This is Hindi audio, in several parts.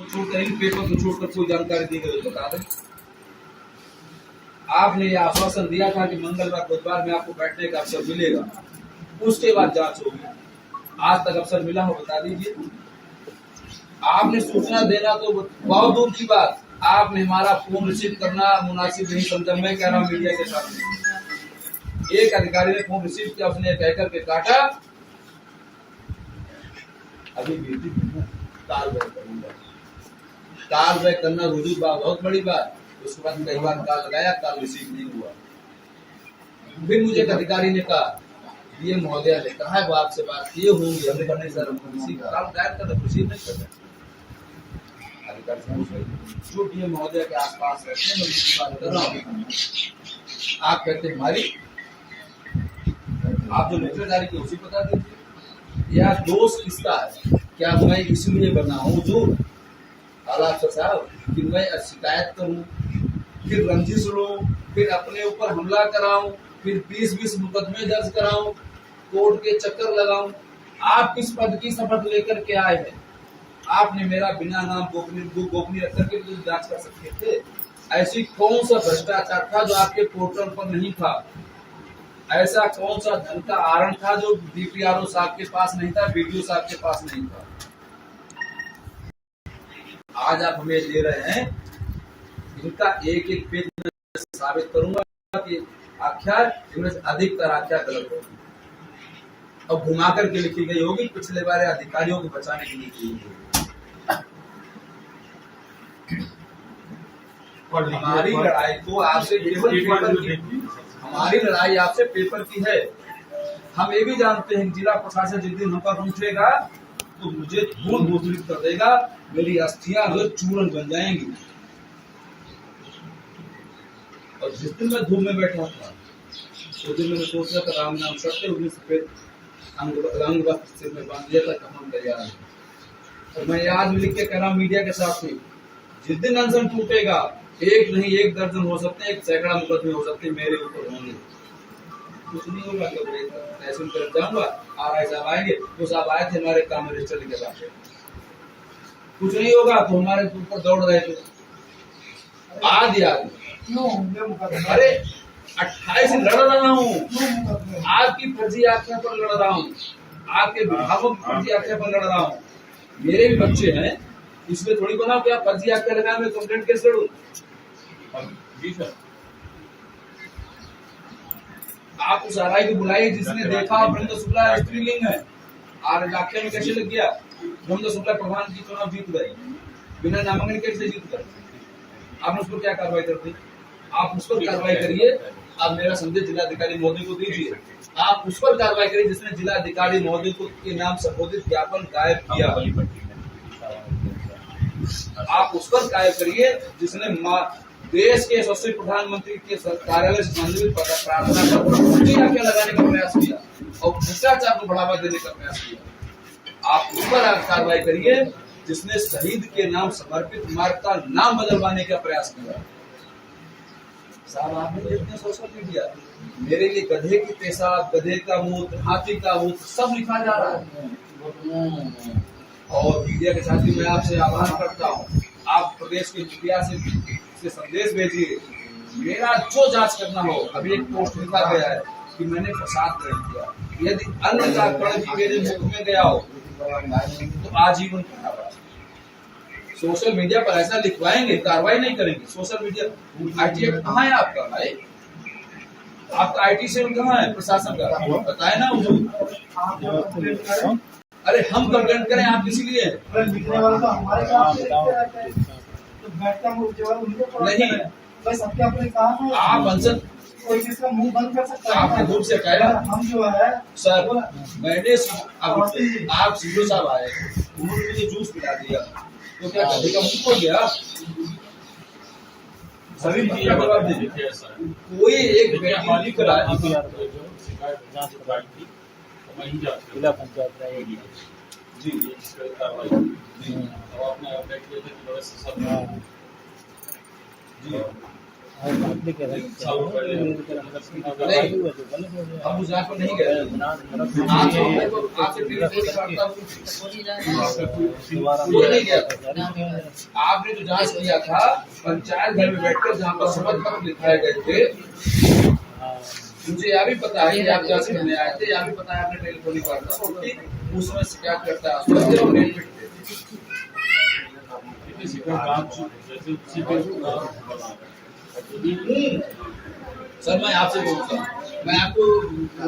छोड़कर इन पेपर को छोड़कर कोई जानकारी दी गई बता दें। आपने यह आश्वासन दिया था कि मंगलवार बुधवार में आपको बैठने का अवसर मिलेगा, उसके बाद जांच होगी। आज तक अवसर मिला हो बता दीजिए। आपने सूचना देना तो बहुत दूर की बात, आपने हमारा फोन रिसीव करना मुनासिब नहीं समझा। मैं कह रहा हूँ मीडिया के सामने, एक अधिकारी ने फोन रिसीव किया, उसने कहकर के काटा, अभी कॉल बैक करना रुजू बात बहुत बड़ी बात। उसके बाद कई बार कॉल लगाया, कॉल रिसीव नहीं हुआ। फिर मुझे एक अधिकारी ने कहा, ये महोदया ने कहा है वो आपसे बात किए होंगे, हमने कहा नहीं सर हमको रिसीव कॉल दायर कर रिसीव नहीं कर रहे। जो ये महोदया के आसपास रहते हैं मैं उनकी बात कर रहा हूँ। आप कहते हैं हमारी, आप जो लेटर जारी किए उसी बता दीजिए। या दोष किसका है? क्या मैं इसलिए बना हूँ जो आला अफसर साहब कि मैं शिकायत करूं, फिर रंजिश लूं, फिर अपने ऊपर हमला कराऊं, फिर 20-20 मुकदमे दर्ज कराऊं, कोर्ट के चक्कर लगाऊं? आप किस पद की शपथ लेकर के आए हैं? आपने मेरा बिना नाम गोपनीय रख करके तो जांच कर सकते थे। ऐसी कौन सा भ्रष्टाचार था जो आपके पोर्टल पर नहीं था? ऐसा कौन सा धन का आहरण था जो डीपीआरओ साहब के पास नहीं था, बीडीओ साहब के पास नहीं था? आज आप हमें दे रहे हैं, इनका एक एक पेज में साबित करूंगा कि आख्या इनमें अधिकतर आख्या गलत होगी और घुमा करके लिखी गई होगी, पिछले बार अधिकारियों को बचाने के लिए की होगी। हमारी लड़ाई तो आपसे पेपर की, हमारी लड़ाई आपसे पेपर की है। हम ये भी जानते हैं जिला प्रशासन जिस दिन हम पर उठेगा तो मुझे धूल भूषित कर देगा, मेरी अस्थियां जो चूर्ण बन जाएंगी। और जिस दिन मैं धूप में बैठा था उस दिन मैंने सोचा था राम नाम सत्य, उस दिन सफेद रंग वस्त्र सिर में बांध दिया था, कफन तैयार है। और मैं आज भी लिख के कह रहा हूँ मीडिया के साथ में, जिस दिन अनशन टूटेगा एक नहीं एक दर्जन हो सकते हैं, एक सैकड़ा मुकदमे हो सकते हैं मेरे ऊपर होंगे। कुछ नहीं होगा, तहसील कर जाऊंगा, आरआई साहब आएंगे, तो साहब आए थे हमारे काम में रजिस्टर लेके जाते। कुछ नहीं होगा तो हमारे ऊपर दौड़ रहे थे आदि आदि। अरे 28 लड़ रहा हूँ, आपकी फर्जी आख्या पर लड़ रहा हूँ, आपके विभागों की फर्जी आख्या पर लड़ रहा हूँ। मेरे भी बच्चे हैं, इसमें थोड़ी बनाओ कि आप फर्जी आख्या लगाए मैं कंप्लेंट कैसे लड़ूं? जी सर, आप उस आरआई को बुलाइए जिसने देखा ब्रह्म शुक्ला स्त्रीलिंग है, और आख्या में कैसे लग गया? ब्रह्म शुक्ला प्रधान की चुनाव जीत गए, बिना नामांकन कैसे जीत गए? आपने उस पर क्या कार्रवाई करती? आप उस पर कार्रवाई करिए। आप मेरा संदेश जिलाधिकारी महोदय को दीजिए, आप उस पर कार्रवाई करिए जिसने जिलाधिकारी महोदय को के नाम संबोधित ज्ञापन गायब किया। आप उस पर कार्य करिए जिसने देश के यशस्वी प्रधानमंत्री के कार्यालय से संबंधित प्रार्थना पर लगाने का प्रयास किया और भ्रष्टाचार को बढ़ावा देने का प्रयास किया। आप उस पर कार्रवाई करिए जिसने शहीद के नाम समर्पित मार्ग का नाम बदलवाने का प्रयास किया। साहब आपने देखते हैं सोशल मीडिया, मेरे लिए गधे की पेशाब, गधे का मूत्र, हाथी का मूत्र सब लिखा जा रहा है। और मीडिया के साथ ही मैं आपसे आह्वान करता हूँ, आप प्रदेश के मीडिया से संदेश भेजिए, मेरा जो जांच करना हो। अभी एक पोस्ट लिखा गया है कि मैंने प्रसाद ग्रहण किया, यदि अन्न का कण भी मेरे मुख में गया हो तो आजीवन कारावास। सोशल मीडिया पर ऐसा लिखवाएंगे, कार्रवाई नहीं करेंगे। सोशल मीडिया आईटी एक्ट कहाँ है आपका भाई? आपका आईटी सेल कहाँ है प्रशासन का? बताए ना मुझे। अरे हम कंप्लेंट करें आप इसीलिए नहीं, आप अंसर कोई किसका मुंह बंद कर सकता है? आपने दूर से कहा हम जो है सर, मैंने आप सीधो साहब आए, उन्होंने मुझे जूस पिला दिया तो क्या गधे का मुंह खोल गया? सभी क्या जवाब दीजिए? कोई एक व्यक्ति लिख रहा है जिला पंचायत जी आपने जी आपने क्या नहीं, हम उस जांच पर नहीं गए। आपसे टेलीफोनिक वार्ता कोई नहीं गया था। आपने जो जांच किया था पंचायत घर में बैठकर जहाँ पर शपथ पत्र लिखाए गए थे, मुझे यह भी पता है कि आप जांच करने आए थे, यह भी पता है आपने टेलीफोनिक वार्ता की, उसमें शिकायत करता है सर। मैं आपसे बोलता हूँ, मैं आपको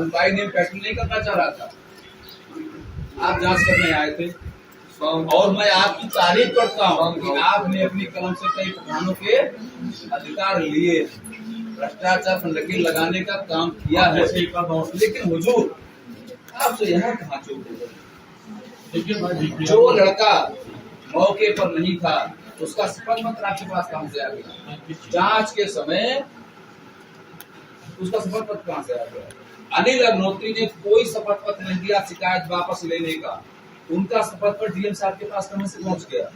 बाई नेम पैटर्न नहीं करना चाह रहा था। आप जांच करने आए थे और मैं आपकी तारीफ करता हूँ कि आपने अपनी कलम से कई प्रधानों के अधिकार लिए, भ्रष्टाचार पर लकीर लगाने का काम किया है। लेकिन हुजूर, आपसे यहाँ कहाँ चूक हो गई? जो लड़का मौके पर नहीं था उसका शपथ पत्र आपके पास कहां से आ गया? जांच के समय उसका शपथ पत्र कहां से आ गया? अनिल अग्निहोत्री ने कोई शपथ पत्र नहीं दिया शिकायत वापस लेने का। उनका शपथ पत्र डीएम साहब के पास कहां से पहुंच गया?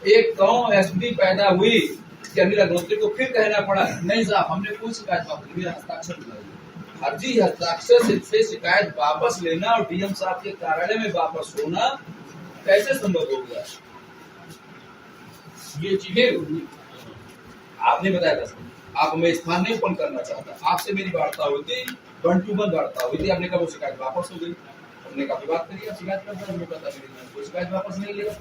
एक गांव एसडी पैदा हुई कि अनिल अग्निहोत्री को फिर कहना पड़ा नहीं साहब हमने कोई शिकायत वापस नहीं, हस्ताक्षर दिया। फर्जी हस्ताक्षर से शिकायत वापस लेना और डीएम साहब के कार्यालय में वापस होना कैसे संभव हो गया? ये चीजें आपने बताया था। आप हमें स्थान नहीं ओपन करना चाहता, आपसे मेरी वार्ता हुई थी, 1 to 1 वार्ता हुई थी। आपने कहा वो शिकायत वापस हो गई, हमने काफी बात करी, आप शिकायत करता हमें पता नहीं कोई शिकायत वापस नहीं लेगा।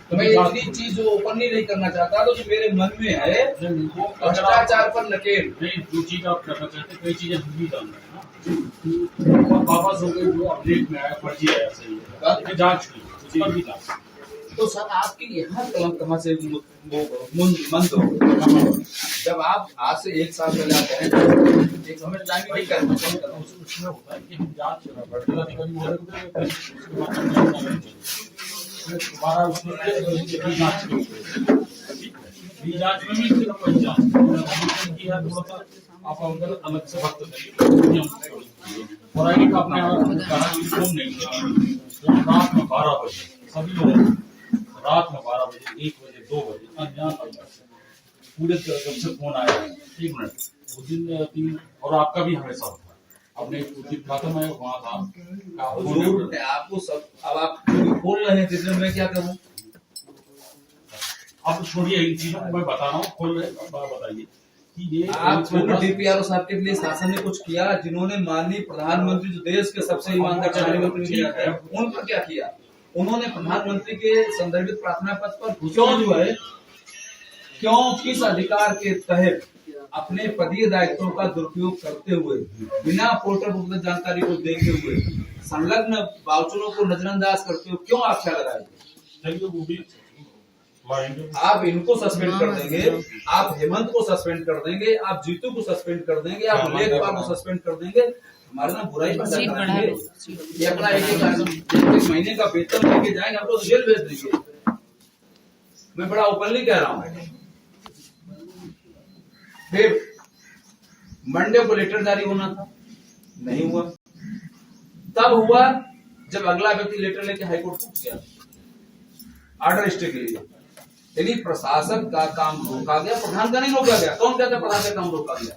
तो मैं इतनी चीज ओपन नहीं करना चाहता, तो जो मेरे मन में है भ्रष्टाचार पर नकेल। जो चीज आप करना चाहते कई चीजें हम भी जानते हैं वापस हो गई, जो अपडेट में आया फर्जी आया, सही है जांच की उस पर भी जांच। तो सर आपकी यहाँ कलम कहाँ से मंद हो? जब आप आज से 1 साल पहले आते हैं, एक हमें टाइम नहीं करना उसमें होता है कि हम जांच अधिकारी दोबारा उसमें जांच में भी कोई जांच किया, थोड़ा सा आप अलग से वक्त करिए। और आगे का आपने कहा कि फोन नहीं किया, रात में 12 बजे सभी लोग रात में 12 बजे 1 बजे 2 बजे अनजान पूरे जब से फोन आया 1 मिनट उस दिन 3 और आपका भी हमेशा होता है। आपने उस दिन कहा था मैं वहाँ था आपको सब अब आप बोल रहे हैं जिसमें मैं क्या करूँ? आप छोड़िए इन चीजों को, मैं बता रहा हूँ, खोल बताइए कि ये आप डीपीआरओ साहब के लिए शासन ने कुछ किया, जिन्होंने माननीय प्रधानमंत्री जो देश के सबसे ईमानदार प्रधानमंत्री है उन पर क्या किया? उन्होंने प्रधानमंत्री के संदर्भित प्रार्थना पत्र पर क्यों जो है किस अधिकार के तहत अपने पदीय दायित्वों का दुरुपयोग करते हुए बिना पोर्टल पर जानकारी को देते हुए संलग्न वाउचरों को नजरअंदाज करते हुए क्यों आख्या लगाए? आप इनको सस्पेंड कर देंगे, आप हेमंत को सस्पेंड कर देंगे, आप जीतू को सस्पेंड कर देंगे, आप लेखपाल को सस्पेंड कर देंगे, हमारे ना बुराई पर ये अपना एक महीने का वेतन लेके जाएंगे, हमको जेल भेज देंगे। मैं बड़ा ओपनली कह रहा हूँ। फिर मंडे को लेटर जारी होना था, नहीं हुआ। तब हुआ जब अगला व्यक्ति लेटर लेके हाईकोर्ट पहुंच गया ऑर्डर स्टे के लिए। यदि प्रशासन का काम रोका गया, प्रधान का नहीं रोका गया। कौन कहता है प्रधान का काम रोका गया?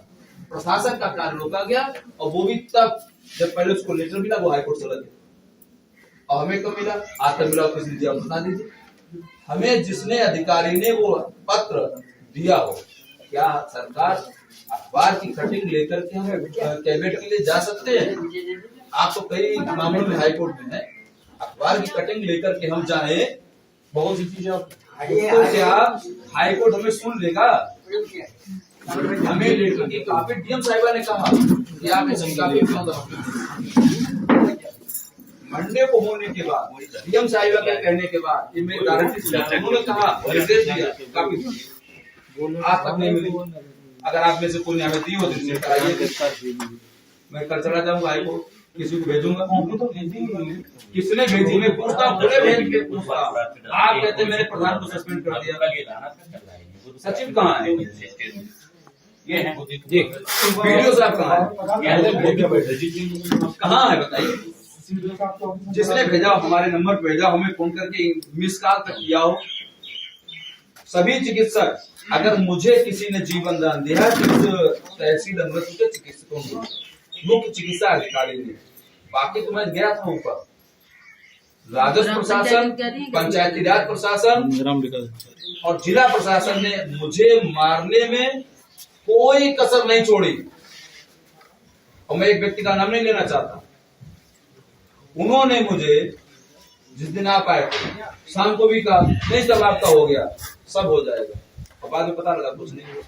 प्रशासन का कार्य रोका गया, और वो भी तब जब पहले उसको लेटर मिला वो हाईकोर्ट चला गया। और हमें कब मिला? आज तक मिला, किसी दीजिए, आप बता दीजिए हमें। जिसने अधिकारी ने वो पत्र दिया हो, क्या सरकार अखबार की कटिंग लेकर के हमें कैबिनेट के लिए जा सकते हैं? आप तो कई मामलों में हाईकोर्ट में है, अखबार की कटिंग लेकर के हम चाहे बहुत सी चीजें, तो क्या हाईकोर्ट हमें सुन लेगा? हमें लेटर की काफी डीएम साहिबा ने कहा कि आप ऐसी काफी मंडे को होने के बाद डीएम साहिबा के कहने के बाद ये मेरी गारंटी उन्होंने कहा, निर्देश दिया काफी आज तक नहीं मिली। अगर आप में से कोई ने हमें दी हो तो कराइए, मैं कल चला जाऊंगा हाईकोर्ट, किसी को भेजूंगा। किसने भेजी? मैं पूछता हूँ, पूरे भेज के पूछता हूँ। आप कहते मेरे प्रधान को सस्पेंड कर दिया, सचिव कहाँ है? ये है जी, वीडियो साहब कहाँ है बताइए? जिसने भेजा हमारे नंबर पे भेजा, हमें फोन करके मिस कॉल तक किया हो, सभी चिकित्सक, अगर मुझे किसी ने जीवन दान दिया तो उस तहसील अनुमति के चिकित्सकों को, मुख्य चिकित्सा अधिकारी ने। बाकी तो मैं गया था ऊपर, राजस्व प्रशासन, पंचायती राज प्रशासन और जिला प्रशासन ने मुझे मारने में कोई कसर नहीं छोड़ी। और मैं एक व्यक्ति का नाम नहीं लेना चाहता, उन्होंने मुझे जिस दिन आप आए शाम को भी कहा नहीं सब आपका हो गया, सब हो जाएगा, और बाद में पता लगा कुछ नहीं हुआ।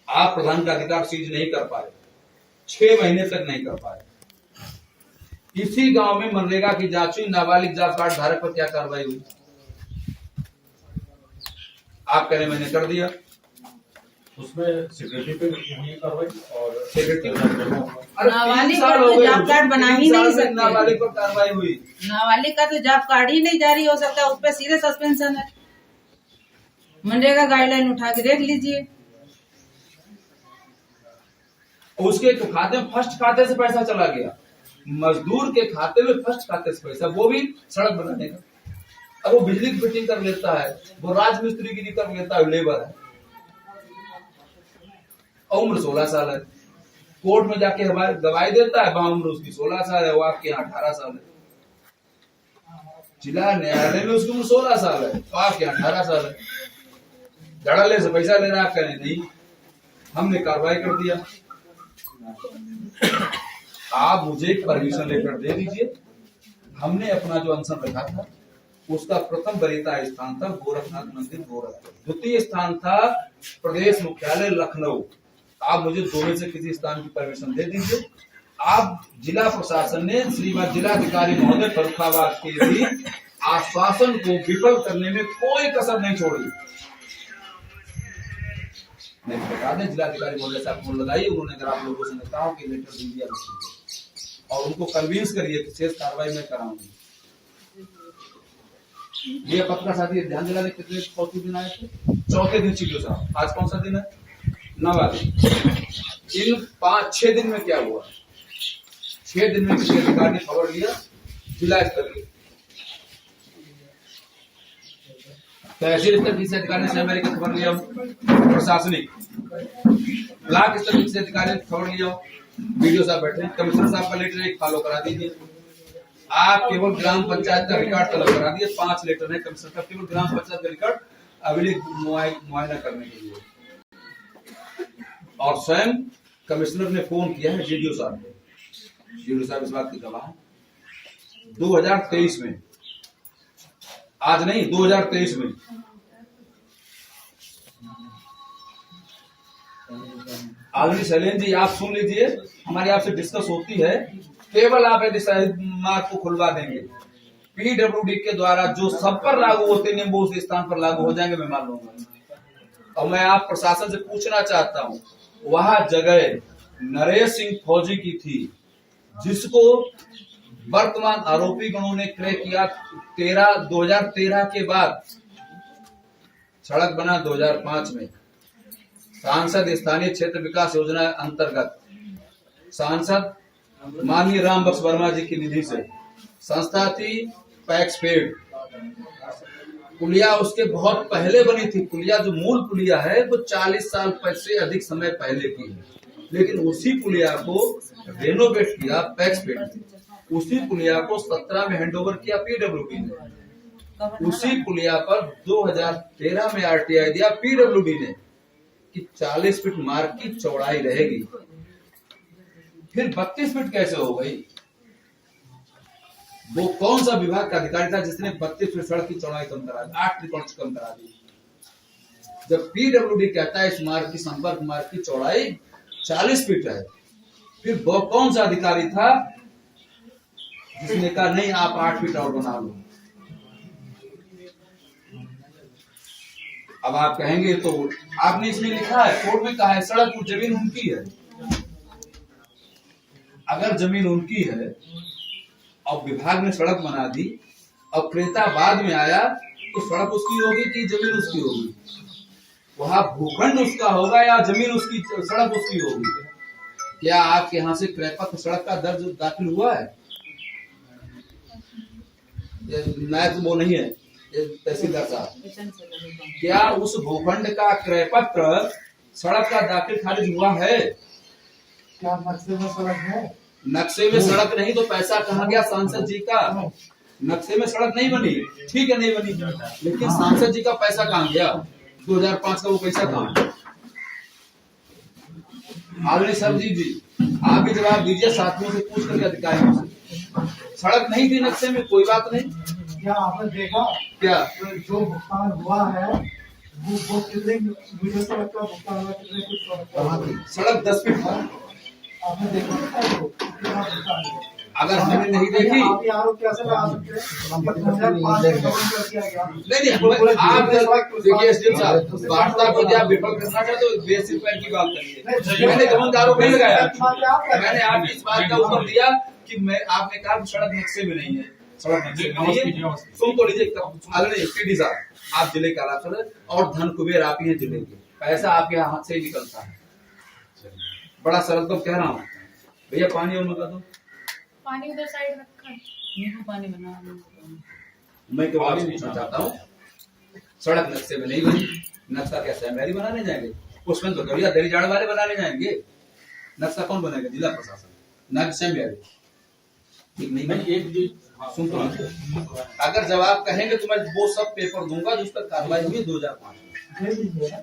आप प्रधान का अधिकार सीज नहीं कर पाए, 6 महीने तक नहीं कर पाए। इसी गांव में मनरेगा की जांच हुई, नाबालिग जॉब कार्ड धारक पर क्या कार्रवाई हुई? आप कह रहे मैंने कर दिया, उसमें सेक्रेटरी पे हुई कार्रवाई और सेक्रेटरी नाबालिग का तो जॉब कार्ड बना ही नहीं सकते। नाबालिग पर कार्रवाई हुई, नाबालिग का तो जॉब कार्ड ही नहीं जारी हो सकता, उस पर सीधे सस्पेंशन है। मनरेगा गाइडलाइन उठा के देख लीजिए। उसके खाते में फर्स्ट खाते से पैसा चला गया, मजदूर के खाते में फर्स्ट खाते से पैसा, वो भी सड़क बनाने का। अब वो बिजली की फिटिंग कर लेता है, वो राजमिस्त्री गिरी कर लेता है, लेबर है, उम्र 16 साल है। कोर्ट में जाके हमारे गवाही देता है, वहां उम्र उसकी 16 साल है, वो आपके यहाँ 18 साल है। जिला न्यायालय में उसकी उम्र 16 साल है, तो आपके यहाँ 18 साल है। धड़ल्ले से पैसा ले रहा है, कहें नहीं, हमने कार्रवाई कर दिया। आप मुझे परमिशन लेटर दे दीजिए। हमने अपना जो अनशन रखा था उसका प्रथम वरीयता स्थान था गोरखनाथ मंदिर गोरखपुर, द्वितीय स्थान था प्रदेश मुख्यालय लखनऊ। आप मुझे दोनों से किसी स्थान की परमिशन दे दीजिए। आप जिला प्रशासन ने श्रीमद जिलाधिकारी महोदय फर्रुखाबाद के भी आश्वासन को विफल करने में कोई कसर नहीं छोड़ी। नहीं बता दें, जिलाधिकारी महोदय साहब फोन लगाइए, उन्होंने अगर आप लोगों से कहा कि लेटर दे दिया और उनको कन्विंस करिए कि शेष कार्रवाई मैं कराऊंगी। ये पत्रकार साथी ध्यान दिलाने कितने चौथे दिन आए थे? चौथे दिन चीजों साहब, आज कौन सा दिन है? 9वां दिन। इन 5-6 दिन में क्या हुआ? 6 दिन में किसी अधिकारी ने खबर लिया, जिला स्तर की तहसील स्तर किसी अधिकारी ने स्वयं की खबर लिया, प्रशासनिक ब्लॉक स्तर किसी अधिकारी ने खबर लिया, वीडियो साहब बैठे, कमिश्नर साहब का लेटर एक फॉलो करा दीजिए। आप केवल ग्राम पंचायत का रिकॉर्ड तलब करा दिए, 5 लेटर है कमिश्नर साहब, केवल ग्राम पंचायत का रिकॉर्ड अभिलेख मुआयना करने के लिए। और स्वयं कमिश्नर ने फोन किया है जीडीओ साहब को, जीडीओ साहब इस बात की गवाह है। 2023 में, आज नहीं 2023 में आदमी शैलेंद्र जी, आप सुन लीजिए, हमारी आपसे डिस्कस होती है। केवल आप यदि मार्ग को खुलवा देंगे, पीडब्ल्यूडी के द्वारा जो सब पर लागू होते नियम वो उस स्थान पर लागू हो जाएंगे, मैं मान लूंगा। और मैं आप प्रशासन से पूछना चाहता हूं, वह जगह नरेश सिंह फौजी की थी, जिसको वर्तमान आरोपी गणों ने क्रय किया 2013 के बाद। सड़क बना 2005 में, सांसद स्थानीय क्षेत्र विकास योजना अंतर्गत सांसद माननीय राम बख्श वर्मा जी की निधि से संस्था थी पैक्स पेड। पुलिया उसके बहुत पहले बनी थी। पुलिया जो मूल पुलिया है वो 40 साल से अधिक समय पहले की है, लेकिन उसी पुलिया को रेनोवेट किया पैक्स पेड। उसी पुलिया को 17 में हैंडओवर किया पीडब्ल्यूडी ने। उसी पुलिया पर 2013 में आरटीआई दिया पीडब्ल्यूडी ने कि 40 फीट मार्ग की चौड़ाई रहेगी। फिर 32 फीट कैसे हो गई? वो कौन सा विभाग का अधिकारी था जिसने 32 फीट सड़क की चौड़ाई कम करा दी, 8 फीट कम करा दी? जब पीडब्ल्यूडी कहता है इस मार्ग की संपर्क मार्ग की चौड़ाई 40 फीट है, फिर वो कौन सा अधिकारी था जिसने कहा नहीं आप 8 फीट और बना लो? अब आप कहेंगे तो आपने इसमें लिखा है, कोर्ट में कहा है सड़क की जमीन उनकी है। अगर जमीन उनकी है और विभाग ने सड़क बना दी और क्रेता बाद में आया तो सड़क उसकी होगी कि जमीन उसकी होगी? वहां भूखंड उसका होगा या जमीन उसकी, सड़क उसकी होगी? क्या आपके यहाँ से क्रय पत्र सड़क का दर्ज दाखिल हुआ है? ये नायक वो नहीं है, ये तहसीलदार साहब, क्या उस भूखंड का क्रय पत्र सड़क का दाखिल खारिज हुआ है? क्या नक्शे में सड़क है? नक्शे में सड़क नहीं तो पैसा कहाँ गया सांसद जी का? नक्शे में सड़क नहीं बनी, ठीक है नहीं बनी, लेकिन सांसद जी का पैसा कहाँ गया? 2005 का वो पैसा कहाँ है? आदरणीय सरजीत जी, आप भी जवाब दीजिए, साथियों से पूछ करके अधिकारियों से। सड़क नहीं थी नक्शे में, कोई बात नहीं। क्या आपने देखा क्या जो भुगतान हुआ है वो कितने मीटर सड़क का भुगतान हुआ, कितने कुछ सड़क 10 फीट था? आपने देखा है वो कितना भुगतान हुआ? अगर हमने नहीं देखी, आप ये आरोप कैसे लगा सकते हैं? 2005 में गवर्नमेंट कर दिया गया। नहीं आप देखिए एसडीएम साहब, वार्ता को जब विफल करना चाहते तो बेसिक पॉइंट की बात करिए। मैंने गवर्नमेंट का आरोप नहीं लगाया, मैंने आपकी इस बात का उत्तर दिया कि मैं, आपने कहा सड़क नक्शे में नहीं है, सड़क नक्शे में नहीं है। सुन तो लीजिए आदरणीय पीडी साहब, आप जिले का राष्ट्र और धन कुबेर आप ही हैं जिले के, पैसा आपके हाथ से ही निकलता है। बड़ा सरल तो कह रहा हूँ भैया, पानी और मंगा दो, पानी उधर साइड रखा है। नींबू पानी बना। मैं केवल आपसे पूछना चाहता हूँ, सड़क नक्शे में नहीं बनी, नक्शा क्या सहमैरी बनाने जाएंगे? उसमें तो गड़िया दरी जाड़ वाले बनाने जाएंगे, नक्शा कौन बनेगा? जिला प्रशासन, न सहमैरी। ठीक नहीं बनी। एक जी सुन तो अगर जवाब कहेंगे तो मैं वो सब पेपर दूंगा जिस पर कार्रवाई हुई 2005 में। दे दीजिए ना।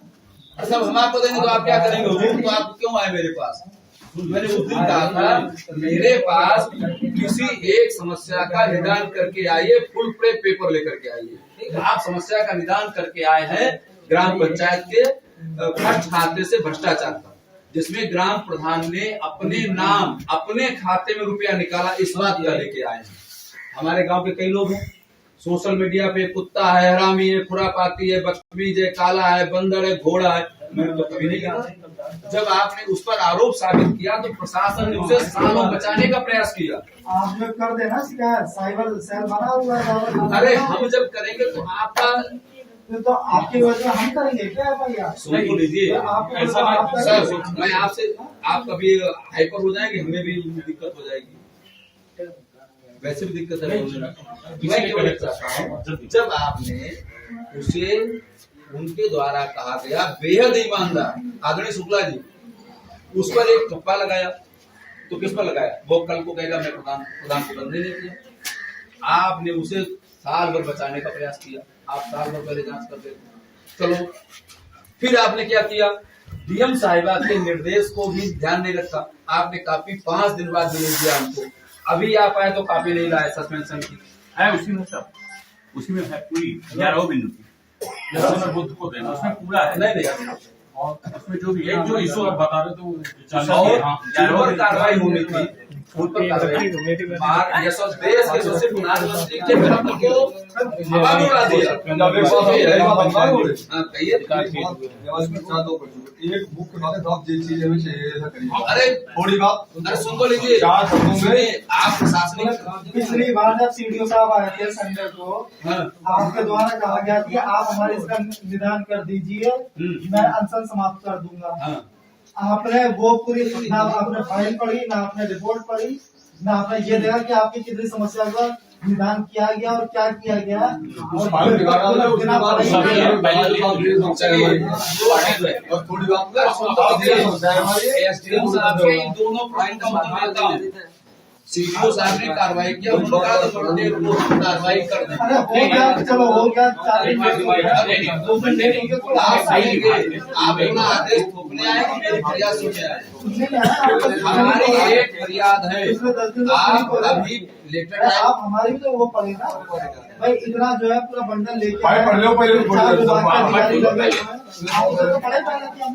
अच्छा हम आपको देंगे तो आप क्या करेंगे? हुजूर तो आप क्यों आए मेरे पास? मैंने उस दिन कहा था मेरे पास किसी एक समस्या का निदान करके आइए, फुल प्लेट पेपर लेकर के आइए। आप समस्या का निदान करके आए हैं ग्राम पंचायत के भ्रष्ट खाते से भ्रष्टाचार का, जिसमें ग्राम प्रधान ने अपने नाम अपने खाते में रुपया निकाला, इस बात का लेके आए हैं। हमारे गांव के कई लोग हैं, सोशल मीडिया पे कुत्ता है, हरामी है, खुरापाती है, बदतमीज है, काला है, बंदर है, घोड़ा है, मैंने तो कभी नहीं कहा। जब आपने उस पर आरोप साबित किया तो प्रशासन ने उसे सालों बचाने का प्रयास किया। आप लोग कर देना शिकायत, साइबर सेल बना हुआ है। अरे हम जब करेंगे तो आपका तो आपकी वजह हम करेंगे क्या भैया? सुन तो लीजिए ऐसा नहीं, सर, मैं आपसे, आप कभी हाइपर हो जाएंगे, हमें भी दिक्कत हो जाएगी, वैसे भी दिक्कत है। मैं केवल चाहता हूँ जब आपने उसे उनके द्वारा कहा गया बेहद ईमानदार आदरणीय शुक्ला जी, उस पर एक ठप्पा लगाया तो किस पर लगाया? वो कल को कहेगा मैं प्रधान को बंदे नहीं किया। आपने उसे साल भर बचाने का प्रयास किया, आप साल भर पहले जांच करते थे। चलो फिर आपने क्या किया? डीएम साहिबा के निर्देश को भी ध्यान नहीं रखा, आपने काफी 5 दिन बाद रिलीज दिया हमको। अभी आप आए तो काफी नहीं लाए सस्पेंशन की है उसी में सब, उसी में है पूरी 11 बिंदु की, जैसे मैं बुद्ध को देना उसमें पूरा है। नहीं और उसमें जो भी एक जो इशू आप बता रहे तो जिन पर कार्रवाई होनी थी उन पर कार्रवाई देश के सबसे प्रधानमंत्री के विरुद्ध को हवा में उड़ा दिया। हाँ, कहिए। एक मुख्य बात है, आप जो चीजें भी चाहिए ऐसा करिए। अरे थोड़ी बात, अरे सुन तो लीजिए, सुनिए, आप प्रशासनिक पिछली बार जब सीडीओ साहब आए थे संडे को, आपके द्वारा कहा गया कि आप हमारे इसका निदान कर दीजिए, मैं अनशन समाप्त कर दूंगा। हाँ। आपने वो पूरी, ना आपने फाइल पढ़ी, ना आपने रिपोर्ट पढ़ी, ना आपने ये देखा कि आपकी कितनी समस्या का निदान किया गया और क्या किया गया। और फाइल बिगाड़ा है, उसके बिना बाद और थोड़ी बात एसडीएम साहब के इन दोनों पॉइंट का मतलब लेता हूँ। सीडीओ साहब ने कार्रवाई किया, उन्होंने कहा तो बड़े को कार्रवाई कर दें। अरे हो गया, चलो हो गया, 4 आप आएंगे, आप अपना आदेश थोपने आए कि मेरी फरियाद सुनने आए? हमारी एक फरियाद है, आप अभी लेटर आप हमारी भी तो वो पढ़े ना भाई, इतना जो है पूरा बंडल लेके फाइल पढ़ लो पहले,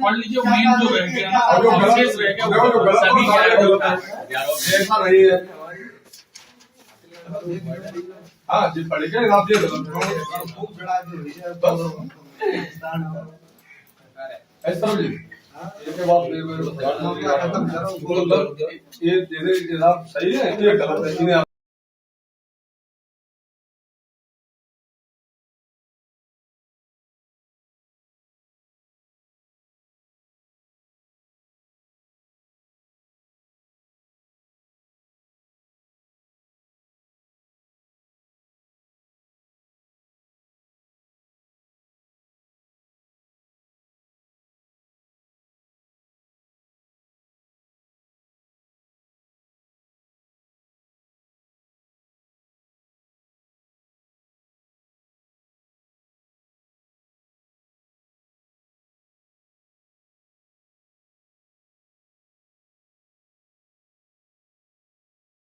पढ़ लीजिए, मेन जो रह गया ना जो गलत विशेष रह गया जो गलत सभी होता है, गलत है। ऐसा नहीं है। हाँ जी, पढ़ेंगे आप ये ऐसा जी इसके बाद ये जनाब सही है, ये गलत है।